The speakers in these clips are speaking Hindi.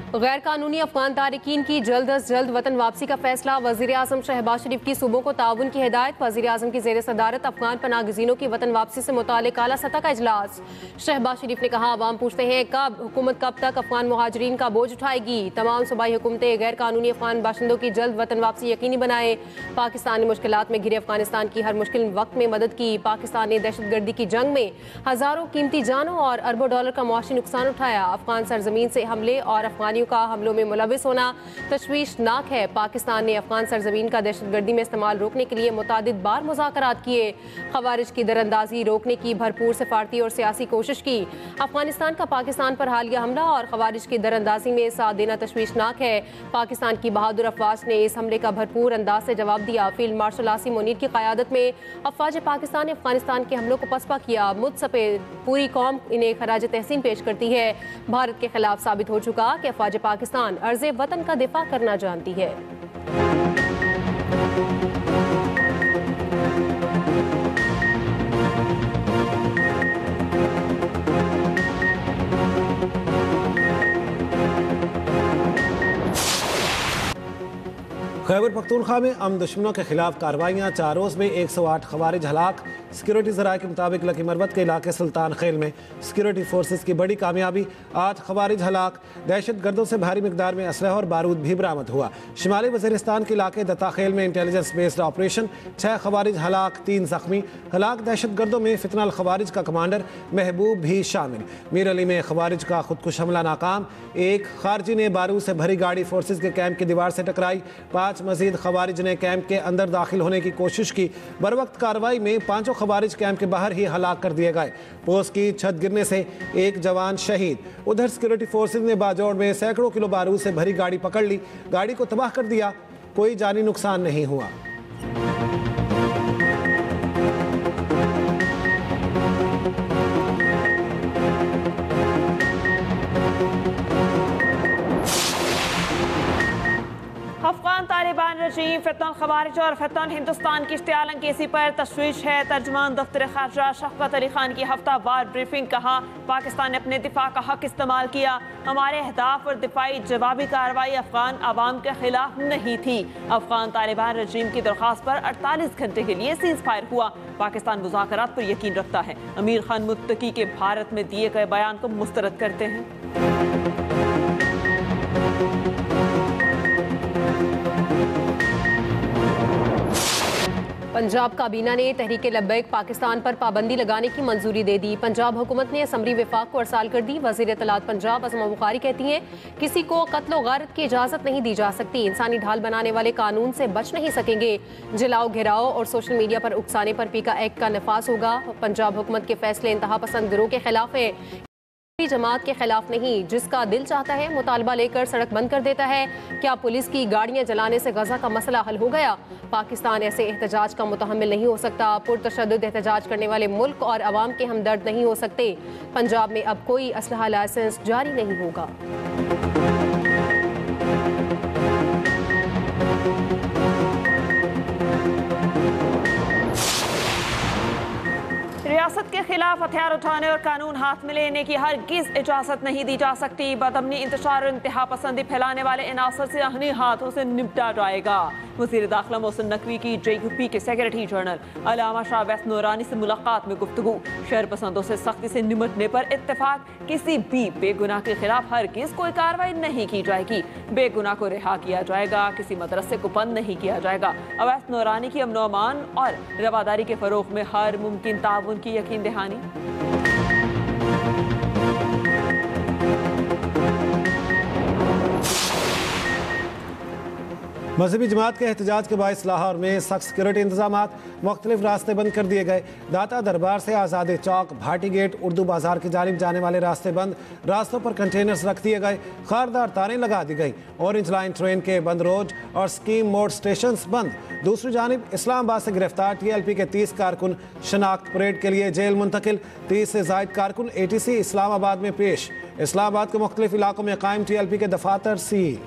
गैर कानूनी अफगान तारिकीन की जल्द अज जल्द वतन वापसी का फैसला। वज़ीर आज़म शहबाज शरीफ की सूबों को ताउन की हिदायत। वज़ीर आज़म की ज़ेर सदारत अफगान पनाहगज़ीनों की वतन वापसी से मुताल्लिक़ आला सतह का इजलास। शहबाज शरीफ ने कहा, अवाम पूछते हैं हुकूमत कब तक अफगान मुहाजिरीन का बोझ उठाएगी। तमाम सूबाई हुकूमतें गैर कानूनी अफगान बाशिंदों की जल्द वतन वापसी यकीनी बनाए। पाकिस्तान ने मुश्किलात में घिरे अफगानिस्तान की हर मुश्किल वक्त में मदद की। पाकिस्तान ने दहशतगर्दी की जंग में हज़ारों कीमती जानों और अरबों डॉलर का मुआशी नुकसान उठाया। अफगान सरजमीन से हमले और अफगानियों का हमलों में मुलविस होना तशवीशनाक है। पाकिस्तान ने अफगान सरजमीन का दहशतगर्दी में इस्तेमाल रोकने के लिए मुतादिद बार मुज़ाकरात किए। खवारिज की दरअंदाजी रोकने की भरपूर सफारती और सियासी कोशिश की। अफगानिस्तान का पाकिस्तान पर हालिया हमला और खवारिज की दरअंदाजी में साथ देना तशवीशनाक है। पाकिस्तान की बहादुर अफवाज ने इस हमले का भरपूर अंदाज से जवाब दिया। फील्ड मार्शल आसिम मुनीर की क़यादत में अफवाज पाकिस्तान ने अफगानिस्तान के हमलों को पसपा किया। मुझसे पूरी कौम इन्हें खराज तहसीन पेश करती है। भारत के खिलाफ साबित हो चुका कि अफवाज पाकिस्तान अर्ज़े वतन का दिफा करना जानती है। खैबर पख्तूनख्वा में अमन दुश्मनों के खिलाफ कार्रवाइयाँ। 4 रोज़ में 108 खवारिज हलाक। सिक्योरिटी ज़राए के मुताबिक लकी मरवत के इलाके सुल्तान खेल में सिक्योरिटी फोर्सेस की बड़ी कामयाबी। 8 खवारिज हलाक। दहशत गर्दों से भारी मिकदार में असलहा और बारूद भी बरामद हुआ। शिमाली वज़ीरिस्तान के इलाके दत्ता खेल में इंटेलिजेंस बेस्ड ऑपरेशन। 6 खवारिज हलाक, 3 जख्मी। हलाक दहशत गर्दों में फितनल खवारिज का कमांडर महबूब भी शामिल। मीर अली में खवारिज का खुदकुश हमला नाकाम। 1 खारजी ने बारूद से भरी गाड़ी फोर्सेस के कैंप की दीवार से टकराई। 5 मजीद खवारिज ने कैंप के अंदर दाखिल होने की कोशिश की। बर वक्त कार्रवाई में 5 खवारिज कैंप के बाहर ही हलाक कर दिए गए। पोस्ट की छत गिरने से 1 जवान शहीद। उधर सिक्योरिटी फोर्सेज ने बाजौड़ में सैकड़ों किलो बारूद से भरी गाड़ी पकड़ ली। गाड़ी को तबाह कर दिया। कोई जानी नुकसान नहीं हुआ। अफगान तालिबान रजीम फितन खवारिज और फितन हिंदुस्तान की इश्तियाल अंगेज़ी पर तशवीश है। तर्जुमान दफ्तर खारजा शफ़क़त अली खान की हफ्तावार ब्रीफिंग। कहा, पाकिस्तान ने अपने दिफा का हक इस्तेमाल किया। हमारे अहदाफ और दिफाई जवाबी कार्रवाई अफगान आवाम के खिलाफ नहीं थी। अफगान तालिबान रजीम की दरख्वास्त पर 48 घंटे के लिए सीज फायर हुआ। पाकिस्तान मुज़ाकरात पर यकीन रखता है। अमीर खान मुत्तकी के भारत में दिए गए बयान को मुस्तरद करते हैं। पंजाब काबीना ने तहरीके लब्बैक पाकिस्तान पर पाबंदी लगाने की मंजूरी दे दी। पंजाब हुकूमत ने असम्बली विफाक को अरसाल कर दी। वज़ीर इत्तलात पंजाब असमा बुखारी कहती हैं, किसी को कत्ल गारत की इजाज़त नहीं दी जा सकती। इंसानी ढाल बनाने वाले कानून से बच नहीं सकेंगे। जलाओ, घेराव और सोशल मीडिया पर उकसाने पर पीका एक्ट का नफाज होगा। पंजाब हुकूमत के फैसले इंतहा पसंद गिरोह के खिलाफ है, जमात के खिलाफ नहीं। जिसका दिल चाहता है मुतालबा लेकर सड़क बंद कर देता है। क्या पुलिस की गाड़ियां जलाने से गजा का मसला हल हो गया? पाकिस्तान ऐसे एहतजाज का मुतहम्मिल नहीं हो सकता। पुरतशद्दुद एहतजाज करने वाले मुल्क और अवाम के हमदर्द नहीं हो सकते। पंजाब में अब कोई असलहा लाइसेंस जारी नहीं होगा। रियासत के खिलाफ हथियार उठाने और कानून हाथ में लेने की हरगिज इजाजत नहीं दी जा सकती। बदअमनी, इंतशार और इंतहा पसंदी फैलाने वाले इनासर से अहनी हाथों से निपटा जाएगा। वज़ीर दाखिला मोहसिन नकवी की JUP के सेक्रेटरी जनरल अल्लामा शाह वैस नूरानी से मुलाकात में गुफ्तगू। शहर पसंदों से सख्ती से निमटने पर इत्तेफाक। किसी भी बेगुनाह के खिलाफ हरगिज कोई कार्रवाई नहीं की जाएगी। बेगुनाह को रिहा किया जाएगा। किसी मदरसे को बंद नहीं किया जाएगा। अवैस नूरानी की अमन अमान और रवादारी के फरोग में हर मुमकिन ताउन की यकीन दहानी। मजहबी जमात के एहतजाज के बायस लाहौर में सख्त सिक्योरिटी इंतजाम। मुख्तलिफ रास्ते बंद कर दिए गए। दाता दरबार से आज़ादी चौक, भाटी गेट, उर्दू बाजार की जानिब जाने वाले रास्ते बंद। रास्तों पर कंटेनर्स रख दिए गए। खारदार तारें लगा दी गई। ऑरेंज लाइन ट्रेन के बंद रोड और स्कीम मोड स्टेशन बंद। दूसरी जानिब इस्लामाबाद से गिरफ्तार TLP के 30 कारकुन शनाख्त परेड के लिए जेल मुंतकिल। 30 से जायद कारकुन ATC इस्लामाबाद में पेश। इस्लामाबाद के मुख्तलिफ इलाकों में कायम TLP के दफातर सील।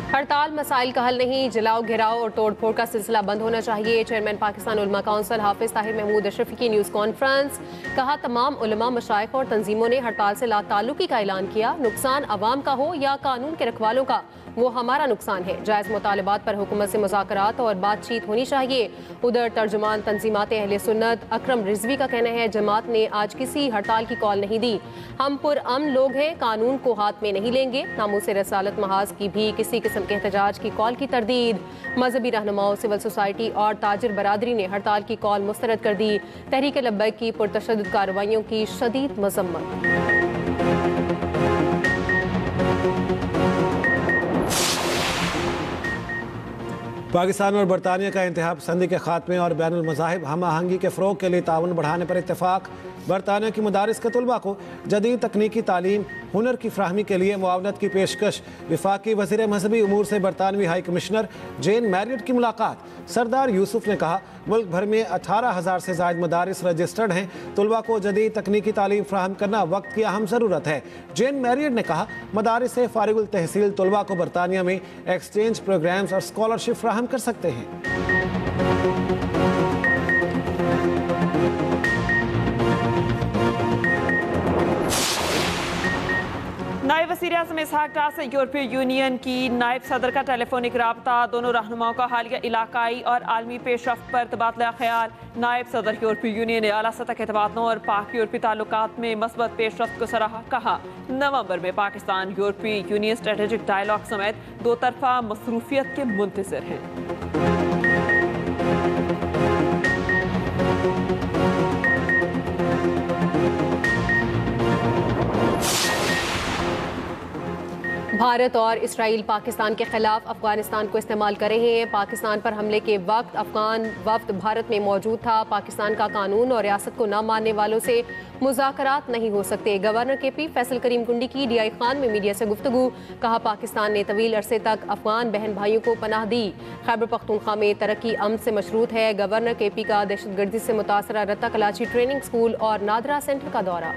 हड़ताल मसाइल का हल नहीं, जलाओ घिराओ और तोड़फोड़ का सिलसिला बंद होना चाहिए। चेयरमैन पाकिस्तान उलमा काउंसिल हाफिज ताहिर महमूद अशरफी की न्यूज़ कॉन्फ्रेंस। कहा, तमाम उलमा, मशाइख और तंजीमों ने हड़ताल से लाताल्लुकी का ऐलान किया। नुकसान अवाम का हो या कानून के रखवालों का, वो हमारा नुकसान है। जायज़ मुतालबात पर हुकूमत से मुज़ाकरात और बातचीत होनी चाहिए। उधर तर्जुमान तंजीमात अहले सुन्नत अकरम रिजवी का कहना है, जमात ने आज किसी हड़ताल की कॉल नहीं दी। हम पुरअमन लोग हैं, कानून को हाथ में नहीं लेंगे। नामूस रसालत महाज की भी किसी किस्म के एहतजाज की कॉल की तरदीद। मजहबी रहनुमाओं, सिविल सोसाइटी और ताजिर बरादरी ने हड़ताल की कॉल मुस्तरद कर दी। तहरीक लब्बैक की पुरतशद्दुद कार्रवाइयों की शदीद मजम्मत। पाकिस्तान और बरतानिया का इंतहा पसंदी के खात्मे और बैनुल मज़ाहिब हम आहंगी के फ़रोग के लिए ताउन बढ़ाने पर इत्तेफाक। बरतानिया की मदारिस के तलबा को जदीद तकनीकी तालीम, हुनर की फ्राहमी के लिए मुआवनत की पेशकश। विफाकी वज़ीर मजहबी उमूर से बरतानवी हाई कमिश्नर जेन मैरियट की मुलाकात। सरदार यूसुफ ने कहा, मुल्क भर में 18,000 से ज़ायद मदारिस रजिस्टर्ड हैं। तलबा को जदीद तकनीकी तालीम फ्राहम करना वक्त की अहम ज़रूरत है। जेन मैरियट ने कहा, मदारिस से फारिगुल तहसील तलबा को बरतानिया में एक्सचेंज प्रोग्राम्स और स्कॉलरशिप फ्राहम कर सकते हैं। नायब वज़ीर-ए-आज़म इसहाक डार से यूरोपीय यूनियन की नायब सदर का टेलीफोनिक रब्ता। दोनों रहनुमाओं का हालिया इलाकाई और आलमी पेशरफ्त पर तबादला ख्याल। नायब सदर यूरोपीय यूनियन ने आला सतह के तबादलों और पाक यूरोपीय ताल्लुकात में मस्बत पेशरफ्त को सराहा। कहा, नवंबर में पाकिस्तान यूरोपीय यूनियन स्ट्रेटेजिक डायलॉग समेत दो तरफा मसरूफियत के मुंतज़िर हैं। भारत और इसराइल पाकिस्तान के खिलाफ अफगानिस्तान को इस्तेमाल कर रहे हैं। पाकिस्तान पर हमले के वक्त अफगान वफ्द भारत में मौजूद था। पाकिस्तान का कानून और रियासत को न मानने वालों से मुज़ाकरात नहीं हो सकते। गवर्नर KP फैसल करीम कुंडी की DI खान में मीडिया से गुफ्तगू। कहा, पाकिस्तान ने तवील अरसे तक अफगान बहन भाइयों को पनाह दी। खैबर पख्तूनख्वा में तरक्की अमन से मशरूत है। गवर्नर KP का दहशतगर्दी से मुतासरा रत्ता कलाची ट्रेनिंग स्कूल और नादरा सेंटर का दौरा।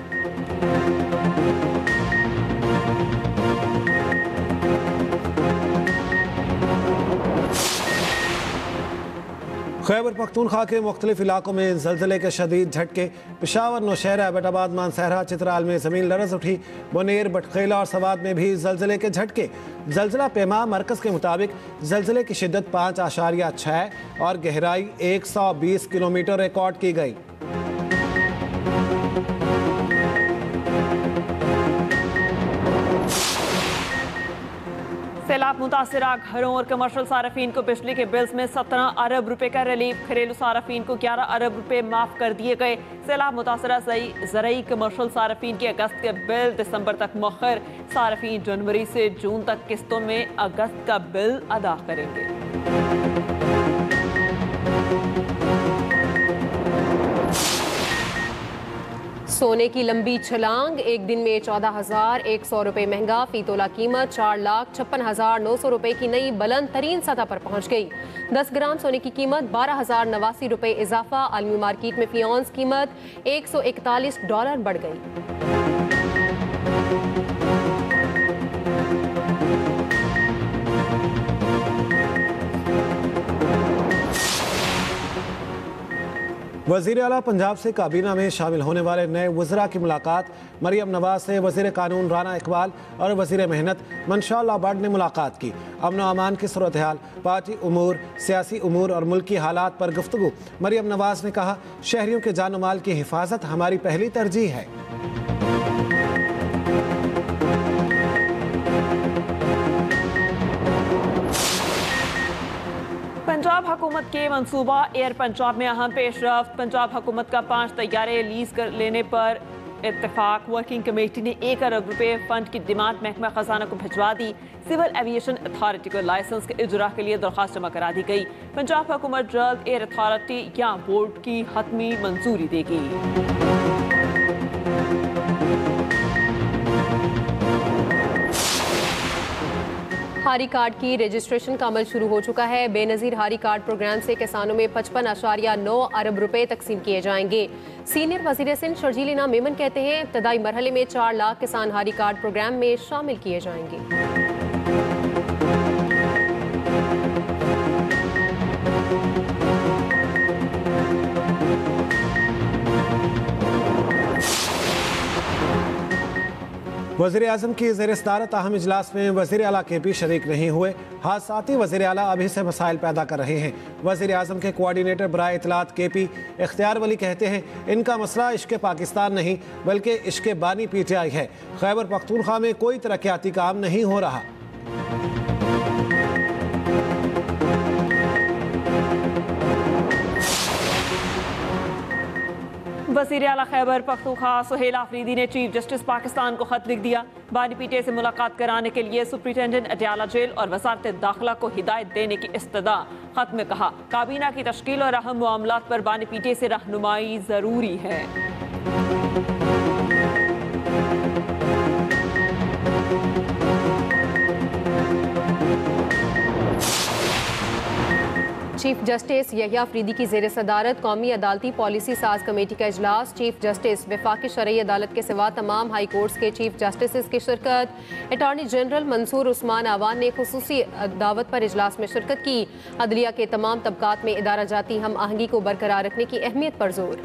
खैबर पख्तूनख्वा के मुख्तलिफ इलाकों में जलजले के शदीद झटके। पेशावर, नौशहरा, एबटाबाद, मानसहरा, चित्राल में ज़मीन लरज़ उठी। बोनेर, बटखेला और सवाद में भी जलजले के झटके। जलजला पैमा मरकज़ के मुताबिक जलजले की शिद्दत 5.6 और गहराई 120 किलोमीटर रिकॉर्ड की गई। सैलाब मुतासरा घरों और कमर्शल सारफीन को बिजली के बिल्स में 17 अरब रुपए का रिलीफ। घरेलू सारफीन को 11 अरब रुपए माफ कर दिए गए। सैलाब मुतासरा ज़रई कमर्शल सारफीन के अगस्त के बिल दिसंबर तक मौखर। सारफीन जनवरी से जून तक किस्तों में अगस्त का बिल अदा करेंगे। सोने की लंबी छलांग, एक दिन में 14,100 रुपए महंगा। फी तोला कीमत 4,56,900 रुपए की नई बुलंद तरीन सतह पर पहुंच गई। 10 ग्राम सोने की कीमत 12,089 रुपए इजाफा। आलमी मार्केट में फी औंस कीमत $141 बढ़ गई। वज़ीर आला पंजाब से काबीना में शामिल होने वाले नए वज़रा की मुलाकात। मरियम नवाज से वज़ीर कानून राना इकबाल और वज़ीर मेहनत मनशाअल्लाह बट ने मुलाकात की। अमन अमान की सूरत हाल, पार्टी उमूर, सियासी उमूर और मुल्की हालात पर गुफ्तगू। मरियम नवाज ने कहा, शहरियों के जान माल की हिफाजत हमारी पहली तरजीह है। पंजाब हुकूमत के मंसूबा एयर पंजाब में अहम पेशरफ्त। पंजाब हुकूमत का 5 तैयारे लीज कर लेने पर इत्तेफाक। वर्किंग कमेटी ने 1 अरब रुपए फंड की डिमांड महकमा खजाना को भिजवा दी। सिविल एविएशन अथॉरिटी को लाइसेंस के इजरा के लिए दरख्वास्त जमा करा दी गई। पंजाब हुकूमत जल्द एयर अथॉरिटी या बोर्ड की हतमी मंजूरी देगी। हारी कार्ड की रजिस्ट्रेशन का अमल शुरू हो चुका है। बेनज़ीर हारी कार्ड प्रोग्राम से किसानों में 55.9 अरब रुपए तकसीम किए जाएंगे। सीनियर वज़ीर सिंध शर्जील इनाम मेमन कहते हैं, इब्तदाई मरहले में 4 लाख किसान हारी कार्ड प्रोग्राम में शामिल किए जाएंगे। वज़ीर-ए-आज़म की ज़ेर-ए-सदारत अहम इजलास में वज़ीर-ए-आला KP शरीक नहीं हुए। हादसाती वज़ीर-ए-आला अभी से मसाइल पैदा कर रहे हैं। वज़ीर-ए-आज़म के कोऑर्डिनेटर बराए इत्तलात KP इख्तियार वली कहते हैं, इनका मसला इश्क़ पाकिस्तान नहीं बल्कि इश्क़ बानी PTI है। खैबर पख्तूनख्वा में कोई तरक्याती काम नहीं हो रहा। वज़ीर आला खैबर पख्तूनख्वा सुहेल आफरीदी ने चीफ जस्टिस पाकिस्तान को खत लिख दिया। बानी PTI से मुलाकात कराने के लिए सुप्रिटेंडेंट अडयाला जेल और वजारत दाखिला को हिदायत देने की इस्तदा। खत में कहा, काबीना की तश्कील और अहम मामलात पर बानी PTI से रहनुमाई जरूरी है। चीफ जस्टिस यहिया अफरीदी की ज़ेर सदारत कौमी अदालती पॉलिसी साज कमेटी का इजलास। चीफ जस्टिस वफाकी शरई अदालत के सिवा तमाम हाई कोर्ट्स के चीफ जस्टिस की शिरकत। अटॉर्नी जनरल मंसूर उस्मान आवान ने खुसूसी दावत पर इजलास में शिरकत की। अदलिया के तमाम तबकात में इदारा जाती हम आहंगी को बरकरार रखने की अहमियत पर जोर।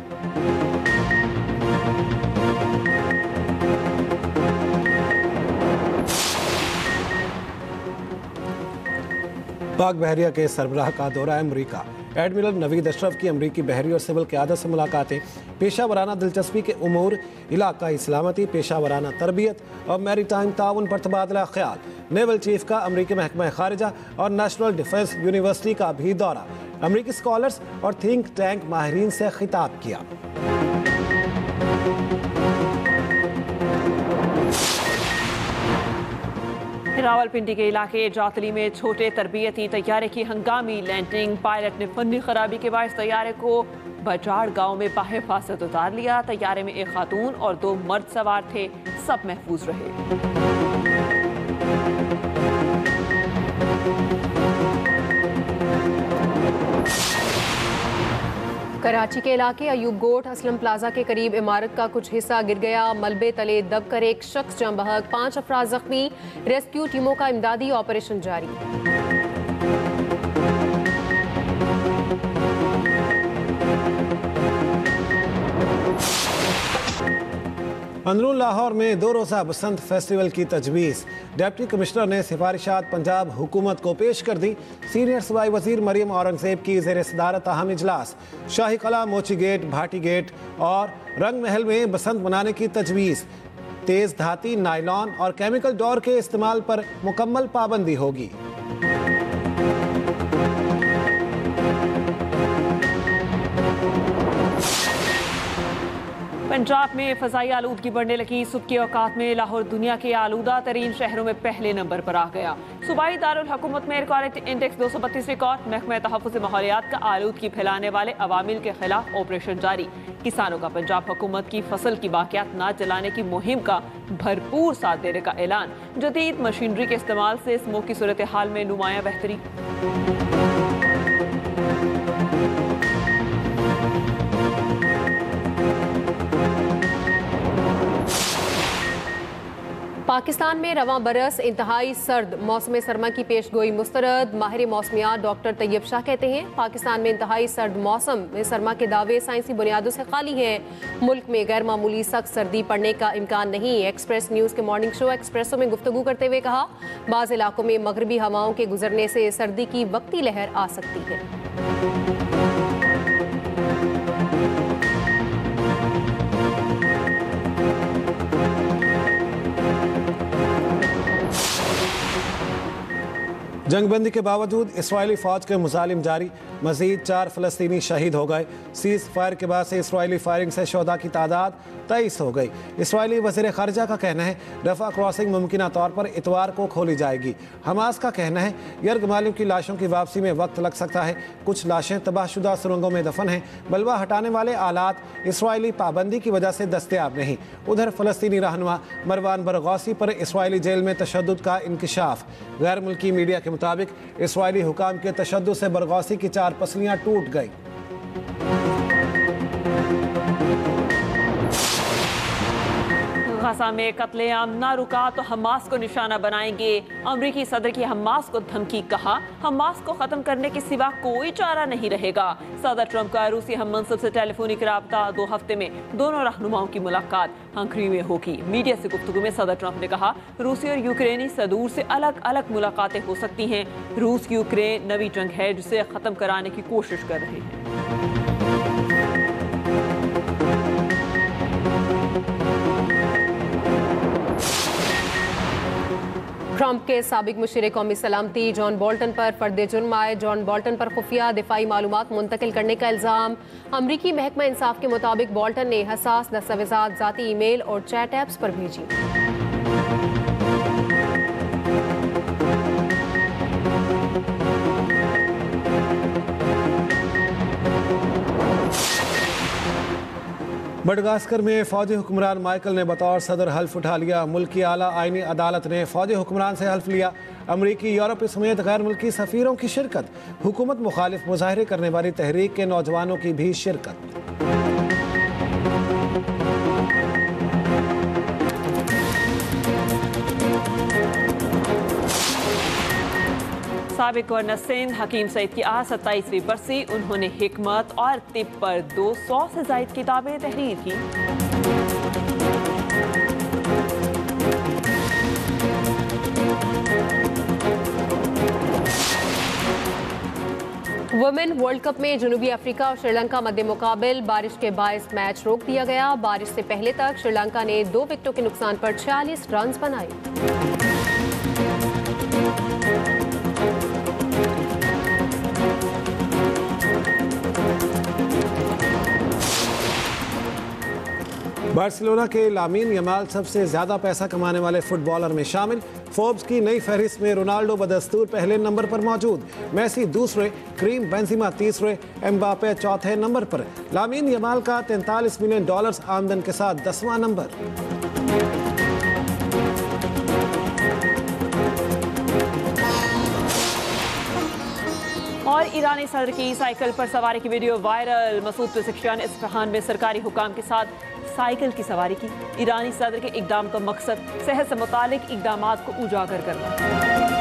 पाक बहरिया के सरबराह का दौरा अमरीका। एडमिरल नवीद अशरफ की अमरीकी बहरी और सिविल क़यादत से मुलाकातें। पेशा वराना दिलचस्पी के उमूर, इलाकाई सलामती, पेशा वराना तरबियत और मैरी टाइम ताउन पर तबादला ख्याल। नेवल चीफ का अमरीकी महकमा खारिजा और नेशनल डिफेंस यूनिवर्सिटी का भी दौरा। अमरीकी स्कॉलर्स और थिंक टैंक माहिरीन से खिताब किया। रावलपिंडी के इलाके जातली में छोटे तरबियती तैयारे की हंगामी लैंडिंग। पायलट ने फनी खराबी के बायस तैयारे को बजाड़ गांव में बाहिफाजत उतार लिया। तैयारे में एक खातून और 2 मर्द सवार थे, सब महफूज रहे। कराची के इलाके अयूब गोट असलम प्लाजा के करीब इमारत का कुछ हिस्सा गिर गया। मलबे तले दबकर एक शख्स जम बहक, 5 अफराद जख्मी। रेस्क्यू टीमों का इमदादी ऑपरेशन जारी। अंदरून लाहौर में 2 रोज़ा बसंत फेस्टिवल की तजवीज़। डिप्टी कमिश्नर ने सिफारिशात पंजाब हुकूमत को पेश कर दी। सीनियर सूबाई वजीर मरियम औरंगजेब की ज़ेर सदारत अहम इजलास। शाही कला, मोची गेट, भाटी गेट और रंग महल में बसंत मनाने की तजवीज़। तेज़ धाती, नायलॉन और केमिकल डोर के इस्तेमाल पर मुकम्मल पाबंदी होगी। पंजाब में फ़ज़ाई आलूदगी बढ़ने लगी। सुबह के औकात में लाहौर दुनिया के आलूदा तरीन शहरों में पहले नंबर पर आ गया। सूबाई दारुल हुकूमत में एयर क्वालिटी इंडेक्स 232 रिकॉर्ड। महकमा तहफ़्फ़ुज़ माहौलियात का आलूदगी फैलाने वाले अवामिल के खिलाफ ऑपरेशन जारी। किसानों का पंजाब हुकूमत की फसल की बाक़ियात न जलाने की मुहिम का भरपूर साथ देने का ऐलान। जदीद मशीनरी के इस्तेमाल से स्मोक की सूरत हाल में नुमाया बेहतरी। पाकिस्तान में रवां बरस इंतहाई सर्द मौसम सरमा की पेशगोई मुस्तरद। माहिर मौसमियात डॉक्टर तैयब शाह कहते हैं, पाकिस्तान में इंतहाई सर्द मौसम में सरमा के दावे साइंसी बुनियादों से खाली हैं। मुल्क में गैर मामूली सख्त सर्दी पड़ने का इम्कान नहीं। एक्सप्रेस न्यूज़ के मॉर्निंग शो एक्सप्रेसो में गुफ्तगू करते हुए कहा, बाज़ इलाकों में मगरबी हवाओं के गुजरने से सर्दी की वक्ती लहर आ सकती है। जंगबंदी के बावजूद इसराइली फ़ौज के मुजालिम जारी। मज़ीद 4 फ़लस्तीनी शहीद हो गए। सीज़ फायर के बाद से इसराइली फायरिंग से शोधा की तादाद 23 हो गई। इसराइली वज़ीर ख़ारिजा का कहना है, रफ़ा क्रॉसिंग मुमकिन तौर पर इतवार को खोली जाएगी। हमास का कहना है, यर्गमालियों की लाशों की वापसी में वक्त लग सकता है। कुछ लाशें तबाहशुदा सुरंगों में दफन हैं। बलवा हटाने वाले आलात इसराइली पाबंदी की वजह से दस्तयाब नहीं। उधर फ़लस्तीनी रहनुमा मरवान बरगौसी पर इसराइली जेल में तशद्दुद का इंकिशाफ। गैर मुल्की मीडिया के मुताबिक इसराइली हुकाम के तशद्दुद से बरगौसी की 4 पसलियां टूट गई। गजा में कत्लेआम ना रुका तो हमास को निशाना बनाएंगे। अमरीकी सदर की हमास को धमकी, कहा हमास को खत्म करने के सिवा कोई चारा नहीं रहेगा। सदर ट्रंप का रूसी हम मनसब से टेलीफोनिक राब्ता, 2 हफ्ते में दोनों रहनुमाओं की मुलाकात हंगरी में होगी। मीडिया से गुफ्तगू में सदर ट्रंप ने कहा रूसी और यूक्रेनी सदूर से अलग अलग मुलाकातें हो सकती हैं। रूस यूक्रेन नवी जंग है जिसे खत्म कराने की कोशिश कर रहे हैं। ट्रंप के साबिक मुशीर कौमी सलामती जॉन बोल्टन पर फर्द जुर्म आए। जॉन बोल्टन पर खुफिया दिफाई मालूमात मुंतकिल करने का इल्ज़ाम। अमरीकी महकमा इंसाफ के मुताबिक बोल्टन ने हसास दस्तावेज़ात ज़ाती ईमेल और चैट ऐप्स पर भेजी। मडगास्कर में फौजी हुक्मरान माइकल ने बतौर सदर हल्फ उठा लिया। मुल्क की आला आईनी अदालत ने फौजी हुक्मरान से हल्फ लिया। अमरीकी, यूरोपीय समेत गैर मुल्की सफ़ीरों की शिरकत। हुकूमत मुखालिफ मुजाहरे करने वाली तहरीक के नौजवानों की भी शिरकत। साबिक गवर्नर सिंध हकीम सईद की आज 27वीं बरसी। उन्होंने हिकमत और तिब पर 200 से ज़ायद किताबें तहरीर की। वुमेन वर्ल्ड कप में जनूबी अफ्रीका और श्रीलंका मध्य मुकाबिल। बारिश के बायस मैच रोक दिया गया। बारिश से पहले तक श्रीलंका ने 2 विकेटों के नुकसान पर 46 रन बनाए। बार्सिलोना के लामीन यमाल सबसे ज्यादा पैसा कमाने वाले फुटबॉलर में शामिल। फोर्ब्स की नई फहरिस्त में रोनाल्डो बदस्तूर पहले नंबर पर मौजूद। मेसी दूसरे, क्रीम बेंजिमा तीसरे, एम्बापे चौथे नंबर पर। लामीन यमाल का $43 मिलियन आमदन के साथ 10वां नंबर। और ईरानी सदर की साइकिल पर सवारी की video viral. Masoud Pezeshkian Isfahan में सरकारी हुकाम के साथ साइकिल की सवारी की। ईरानी सदर के इकदाम का मकसद सेहत से मुतालिक इकदामात को उजागर करना।